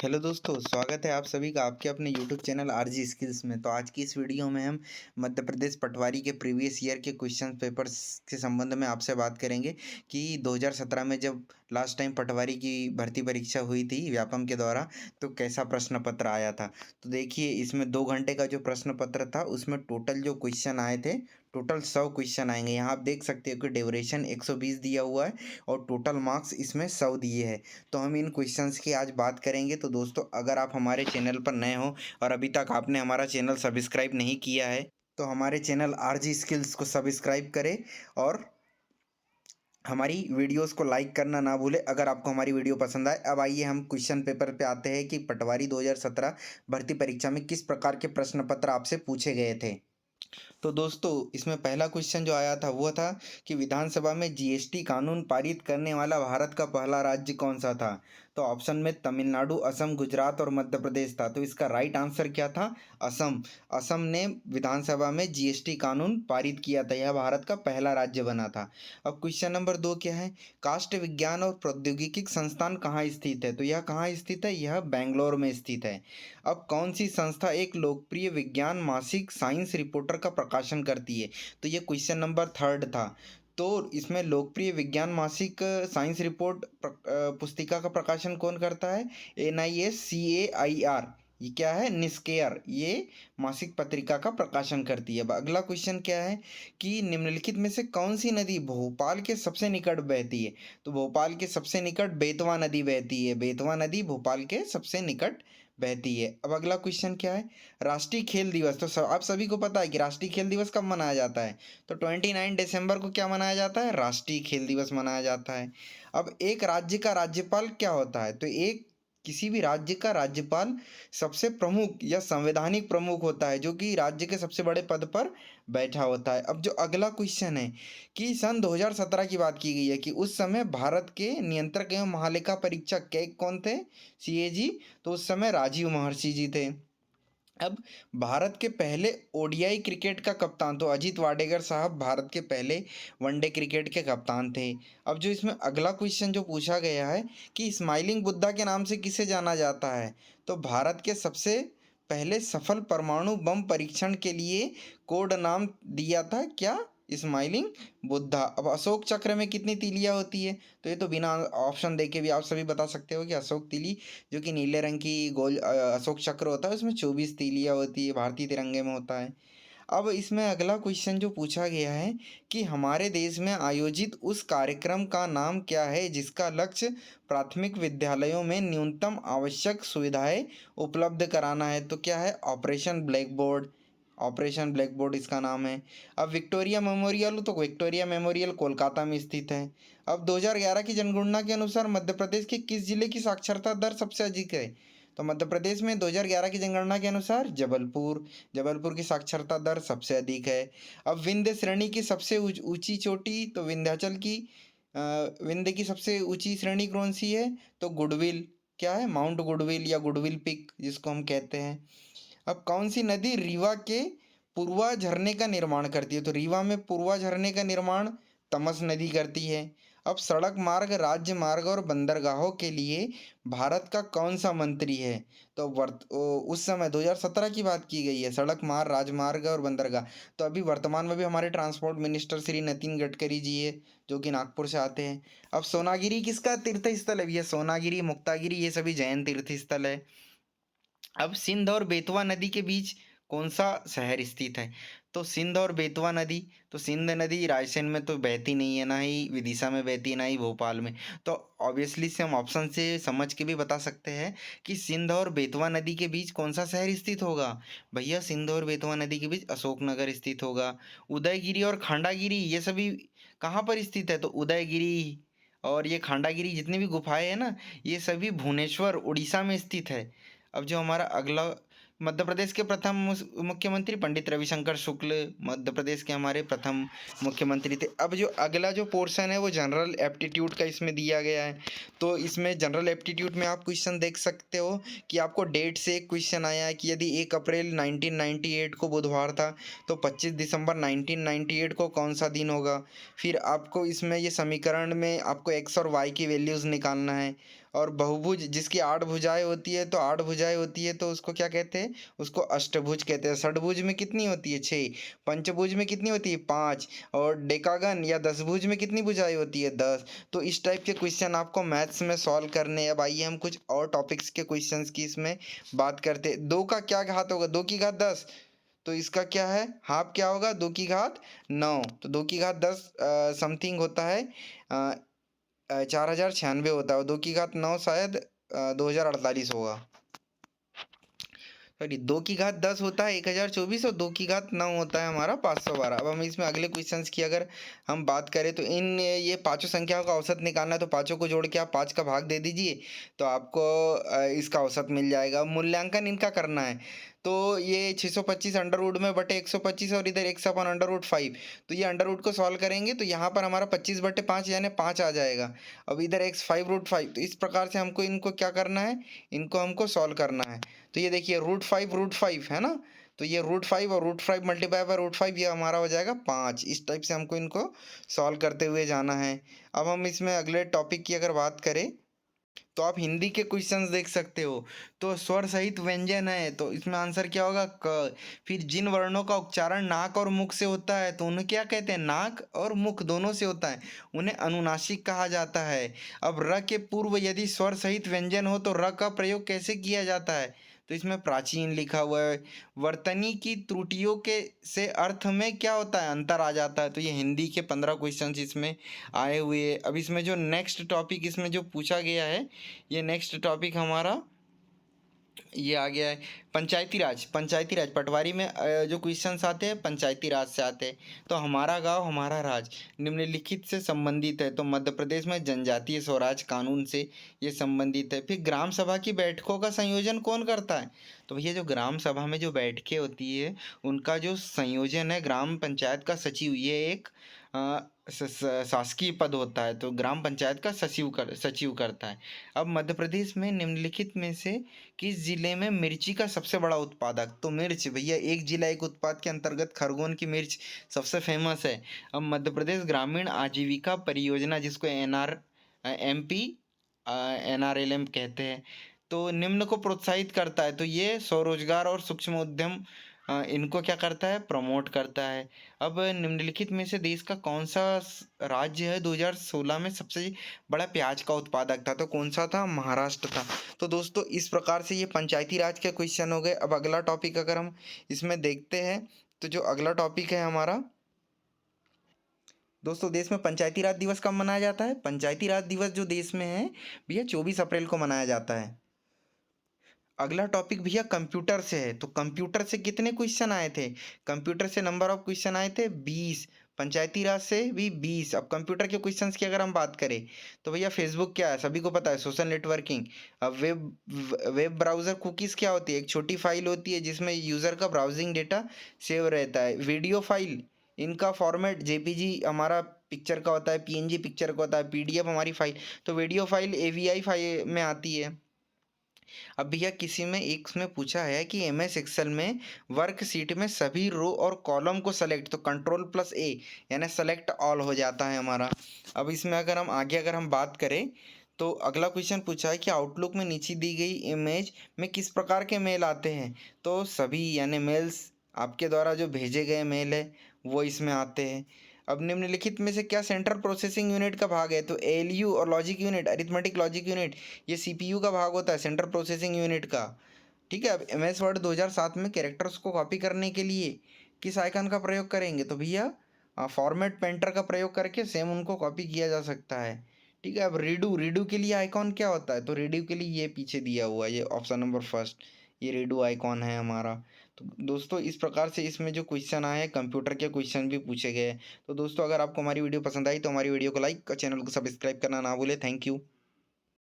Hello दोस्तों, स्वागत है आप सभी का आपके अपने यूट्यूब चैनल आरजी स्किल्स में। तो आज की इस वीडियो में हम मध्य प्रदेश पटवारी के प्रीवियस ईयर के क्वेश्चन पेपर्स के संबंध में आपसे बात करेंगे कि 2017 में जब लास्ट टाइम पटवारी की भर्ती परीक्षा हुई थी व्यापम के द्वारा, तो कैसा प्रश्न पत्र आया था। तो देखिए, इसमें 2 घंटे का जो प्रश्न पत्र था उसमें टोटल जो क्वेश्चन आए थे, टोटल 100 क्वेश्चन आएंगे। यहाँ आप देख सकते हो कि ड्यूरेशन 120 दिया हुआ है और टोटल मार्क्स इसमें 100 दिए हैं। तो हम इन क्वेश्चंस की आज बात करेंगे। तो दोस्तों, अगर आप हमारे चैनल पर नए हो और अभी तक आपने हमारा चैनल सब्सक्राइब नहीं किया है, तो हमारे चैनल आरजी स्किल्स को सब्सक्राइब करें और हमारी वीडियोस को लाइक करना ना भूलें अगर आपको हमारी वीडियो पसंद आए। अब आइए हम क्वेश्चन पेपर पे आते हैं कि पटवारी 2017 भर्ती परीक्षा में किस प्रकार के प्रश्न पत्र आपसे पूछे गए थे। तो दोस्तों, इसमें पहला क्वेश्चन जो आया था वो था कि विधानसभा में जीएसटी कानून पारित करने वाला भारत का पहला राज्य कौन सा था। तो ऑप्शन में तमिलनाडु, असम, गुजरात और मध्य प्रदेश था। तो इसका राइट आंसर क्या था? असम। असम ने विधानसभा में जीएसटी कानून पारित किया था, यह भारत का पहला राज्य बना था। अब क्वेश्चन नंबर 2 क्या है? काष्ठ विज्ञान और प्रौद्योगिकी संस्थान कहाँ स्थित है? तो यह कहाँ स्थित है? यह बेंगलोर में स्थित है। अब कौन सी संस्था एक लोकप्रिय विज्ञान मासिक साइंस रिपोर्टर का प्रकाशन करती है? तो ये क्वेश्चन नंबर 3 था। तो इसमें लोकप्रिय विज्ञान मासिक साइंस रिपोर्ट पुस्तिका का प्रकाशन कौन करता है? NISCAIR। ये क्या है? निस्केयर ये मासिक पत्रिका का प्रकाशन करती है। अब अगला क्वेश्चन क्या है कि निम्नलिखित में से कौन सी नदी भोपाल के सबसे निकट बहती है? तो भोपाल के सबसे निकट बेतवा नदी बहती है। बेतवा नदी भोपाल के सबसे निकट बहती है। अब अगला क्वेश्चन क्या है? राष्ट्रीय खेल दिवस। तो आप सभी को पता है कि राष्ट्रीय खेल दिवस कब मनाया जाता है? तो 29 दिसंबर को क्या मनाया जाता है? राष्ट्रीय खेल दिवस मनाया जाता है। अब एक राज्य का राज्यपाल क्या होता है? तो एक किसी भी राज्य का राज्यपाल सबसे प्रमुख या संवैधानिक प्रमुख होता है, जो कि राज्य के सबसे बड़े पद पर बैठा होता है। अब जो अगला क्वेश्चन है कि सन 2017 की बात की गई है कि उस समय भारत के नियंत्रक एवं महालेखा परीक्षक कौन थे? CAG। तो उस समय राजीव महर्षि जी थे। अब भारत के पहले ODI क्रिकेट का कप्तान, तो अजीत वाडेकर साहब भारत के पहले वनडे क्रिकेट के कप्तान थे। अब जो इसमें अगला क्वेश्चन जो पूछा गया है कि स्माइलिंग बुद्धा के नाम से किसे जाना जाता है? तो भारत के सबसे पहले सफल परमाणु बम परीक्षण के लिए कोड नाम दिया था क्या? स्माइलिंग बुद्धा। अब अशोक चक्र में कितनी तीलियां होती है? तो ये तो बिना ऑप्शन देके भी आप सभी बता सकते हो कि अशोक तीली जो कि नीले रंग की गोल अशोक चक्र होता है, उसमें 24 तीलियां होती है, भारतीय तिरंगे में होता है। अब इसमें अगला क्वेश्चन जो पूछा गया है कि हमारे देश में आयोजित उस कार्यक्रम का नाम क्या है जिसका लक्ष्य प्राथमिक विद्यालयों में न्यूनतम आवश्यक सुविधाएं उपलब्ध कराना है? तो क्या है? Operation black board. Operation black board इसका नाम है। अब विक्टोरिया मेमोरियल, तो विक्टोरिया मेमोरियल कोलकाता में स्थित है। अब 2011 की जनगणना के अनुसार मध्य प्रदेश के किस जिले की साक्षरता दर सबसे अधिक है? तो मध्य प्रदेश में 2011 की जनगणना के अनुसार जबलपुर। जबलपुर की साक्षरता दर सबसे अधिक है। अब विंध्य श्रेणी की सबसे ऊंची चोटी, तो विंध्याचल की विंध्य की सबसे ऊंची श्रेणी कौन सी है? तो गुडविल। क्या है? माउंट गुडविल या गुडविल पिक जिसको हम कहते हैं। अब कौन सी नदी रीवा के पूर्वा झरने का निर्माण करती है? तो रीवा में पूर्वा झरने का निर्माण तमस नदी करती है। अब सड़क मार्ग, राज्य मार्ग और बंदरगाहों के लिए भारत का कौन सा मंत्री है? तो उस समय 2017 की बात की गई है, सड़क मार्ग, राजमार्ग और बंदरगाह। तो अभी वर्तमान में भी हमारे ट्रांसपोर्ट मिनिस्टर श्री नितिन गडकरी जी है, जो कि नागपुर से आते हैं। अब सोनागिरी किसका तीर्थ स्थल है? ये सोनागिरी, मुक्तागिरी ये सभी जैन तीर्थ स्थल है। अब सिंध और बेतवा नदी के बीच कौन सा शहर स्थित है? तो सिंध और बेतवा नदी, तो सिंध नदी रायसेन में तो बहती नहीं है, ना ही विदिशा में बहती है, ना ही भोपाल में। तो ऑब्वियसली से हम ऑप्शन से समझ के भी बता सकते हैं कि सिंध और बेतवा नदी के बीच कौन सा शहर स्थित होगा? भैया, सिंध और बेतवा नदी के बीच अशोकनगर स्थित होगा। उदयगिरी और खांडागिरी ये सभी कहाँ पर स्थित है? तो उदयगिरी और ये खांडागिरी जितनी भी गुफाएं हैं ना, ये सभी भुवनेश्वर उड़ीसा में स्थित है। अब जो हमारा अगला, मध्य प्रदेश के प्रथम मुख्यमंत्री पंडित रविशंकर शुक्ल मध्य प्रदेश के हमारे प्रथम मुख्यमंत्री थे। अब जो अगला जो पोर्शन है वो जनरल एप्टीट्यूड का इसमें दिया गया है। तो इसमें जनरल एप्टीट्यूड में आप क्वेश्चन देख सकते हो कि आपको डेट से एक क्वेश्चन आया है कि यदि 1 अप्रैल 1998 को बुधवार था तो 25 दिसंबर 1998 को कौन सा दिन होगा? फिर आपको इसमें ये समीकरण में आपको एक्स और वाई की वैल्यूज़ निकालना है और बहुभुज जिसकी 8 भुजाएं होती है, तो 8 भुजाएं होती है तो उसको क्या कहते हैं, उसको अष्टभुज कहते हैं। षडभुज में कितनी होती है, 6। पंचभुज में कितनी होती है, 5। और डेकागन या 10 भुज में कितनी भुजाएं होती है, 10। तो इस टाइप के क्वेश्चन आपको मैथ्स में सॉल्व करने। अब आइए हम कुछ और टॉपिक्स के क्वेश्चंस की इसमें बात करते हैं। 2 का क्या घात होगा, 2 की घात 10, तो इसका क्या है हाफ क्या होगा, 2 की घात 9। तो 2 की घात 10 समथिंग होता है 4096 होता है, और 2 की घात 9 शायद 2048 होगा। सॉरी, 2 की घात 10 होता है 1024, और 2 की घात 9 होता है हमारा 512। अब हम इसमें अगले क्वेश्चंस की अगर हम बात करें तो इन ये पांचों संख्याओं का औसत निकालना है, तो पांचों को जोड़ के आप 5 का भाग दे दीजिए तो आपको इसका औसत मिल जाएगा। मूल्यांकन इनका करना है, तो ये 625 अंडर रूट में बटे 125 और इधर x अपन अंडर रूट 5, तो ये अंडर रूट को सॉल्व करेंगे तो यहाँ पर हमारा 25 बटे 5 यानी 5 आ जाएगा। अब इधर x 5 रूट 5, तो इस प्रकार से हमको इनको क्या करना है, इनको हमको सॉल्व करना है। तो ये देखिए रूट 5 है ना, तो ये रूट 5 और रूट 5 मल्टीप्लाई बाय रूट 5, ये हमारा हो जाएगा 5। इस टाइप से हमको इनको सॉल्व करते हुए जाना है। अब हम इसमें अगले टॉपिक की अगर बात करें तो आप हिंदी के क्वेश्चंस देख सकते हो। तो स्वर सहित व्यंजन है, तो इसमें आंसर क्या होगा, क। फिर जिन वर्णों का उच्चारण नाक और मुख से होता है तो उन्हें क्या कहते हैं, नाक और मुख दोनों से होता है, उन्हें अनुनासिक कहा जाता है। अब र के पूर्व यदि स्वर सहित व्यंजन हो तो र का प्रयोग कैसे किया जाता है, तो इसमें प्राचीन लिखा हुआ है। वर्तनी की त्रुटियों के से अर्थ में क्या होता है, अंतर आ जाता है। तो ये हिंदी के 15 क्वेश्चंस इसमें आए हुए हैं। अब इसमें जो नेक्स्ट टॉपिक इसमें जो पूछा गया है, ये नेक्स्ट टॉपिक हमारा ये आ गया है पंचायती राज। पंचायती राज पटवारी में जो क्वेश्चंस आते हैं पंचायती राज से आते हैं। तो हमारा गांव हमारा राज निम्नलिखित से संबंधित है, तो मध्य प्रदेश में जनजातीय स्वराज कानून से ये संबंधित है। फिर ग्राम सभा की बैठकों का संयोजन कौन करता है, तो भैया जो ग्राम सभा में जो बैठकें होती है उनका जो संयोजन है ग्राम पंचायत का सचिव, ये एक शासकीय पद होता है, तो ग्राम पंचायत का सचिव करता है। अब मध्य प्रदेश में निम्नलिखित में से किस जिले में मिर्ची का सबसे बड़ा उत्पादक, तो मिर्च भैया एक जिला एक उत्पाद के अंतर्गत खरगोन की मिर्च सबसे फेमस है। अब मध्य प्रदेश ग्रामीण आजीविका परियोजना जिसको MP NRLM कहते हैं, तो निम्न को प्रोत्साहित करता है, तो ये स्वरोजगार और सूक्ष्म उद्यम इनको क्या करता है, प्रमोट करता है। अब निम्नलिखित में से देश का कौन सा राज्य है 2016 में सबसे बड़ा प्याज का उत्पादक था, तो कौन सा था, महाराष्ट्र था। तो दोस्तों इस प्रकार से ये पंचायती राज के क्वेश्चन हो गए। अब अगला टॉपिक अगर हम इसमें देखते हैं तो जो अगला टॉपिक है हमारा, दोस्तों देश में पंचायती राज दिवस कब मनाया जाता है, पंचायती राज दिवस जो देश में है भैया 24 अप्रैल को मनाया जाता है। अगला टॉपिक भैया कंप्यूटर से है, तो कंप्यूटर से कितने क्वेश्चन आए थे, कंप्यूटर से नंबर ऑफ क्वेश्चन आए थे 20, पंचायती राज से भी 20। अब कंप्यूटर के क्वेश्चंस की अगर हम बात करें तो भैया फेसबुक क्या है, सभी को पता है, सोशल नेटवर्किंग। अब वेब ब्राउज़र कुकीज़ क्या होती है, एक छोटी फाइल होती है जिसमें यूज़र का ब्राउजिंग डेटा सेव रहता है। वीडियो फाइल, इनका फॉर्मेट JPG हमारा पिक्चर का होता है, PNG पिक्चर का होता है, PDF हमारी फाइल, तो वीडियो फाइल AVI फाइल में आती है। अब भैया किसी में एक में पूछा है कि MS एक्सेल में वर्कशीट में सभी रो और कॉलम को सेलेक्ट, तो Ctrl+A यानी सेलेक्ट ऑल हो जाता है हमारा। अब इसमें अगर हम आगे अगर हम बात करें तो अगला क्वेश्चन पूछा है कि आउटलुक में नीचे दी गई इमेज में किस प्रकार के मेल आते हैं, तो सभी यानी मेल्स आपके द्वारा जो भेजे गए मेल है वो इसमें आते हैं। अब निम्नलिखित में से क्या सेंट्रल प्रोसेसिंग यूनिट का भाग है, तो ALU और logic unit, arithmetic logic unit, ये CPU का भाग होता है सेंट्रल प्रोसेसिंग यूनिट का। ठीक है। अब MS वर्ड 2007 में कैरेक्टर्स को कॉपी करने के लिए किस आइकन का प्रयोग करेंगे, तो भैया फॉर्मेट पेंटर का प्रयोग करके सेम उनको कॉपी किया जा सकता है। ठीक है। अब रीडू के लिए आइकॉन क्या होता है, तो रीडू के लिए ये पीछे दिया हुआ है, ये ऑप्शन नंबर फर्स्ट, ये रीडू आइकॉन है हमारा। तो दोस्तों इस प्रकार से इसमें जो क्वेश्चन आए हैं कंप्यूटर के क्वेश्चन भी पूछे गए हैं। तो दोस्तों अगर आपको हमारी वीडियो पसंद आई तो हमारी वीडियो को लाइक और चैनल को सब्सक्राइब करना ना भूलें। Thank you.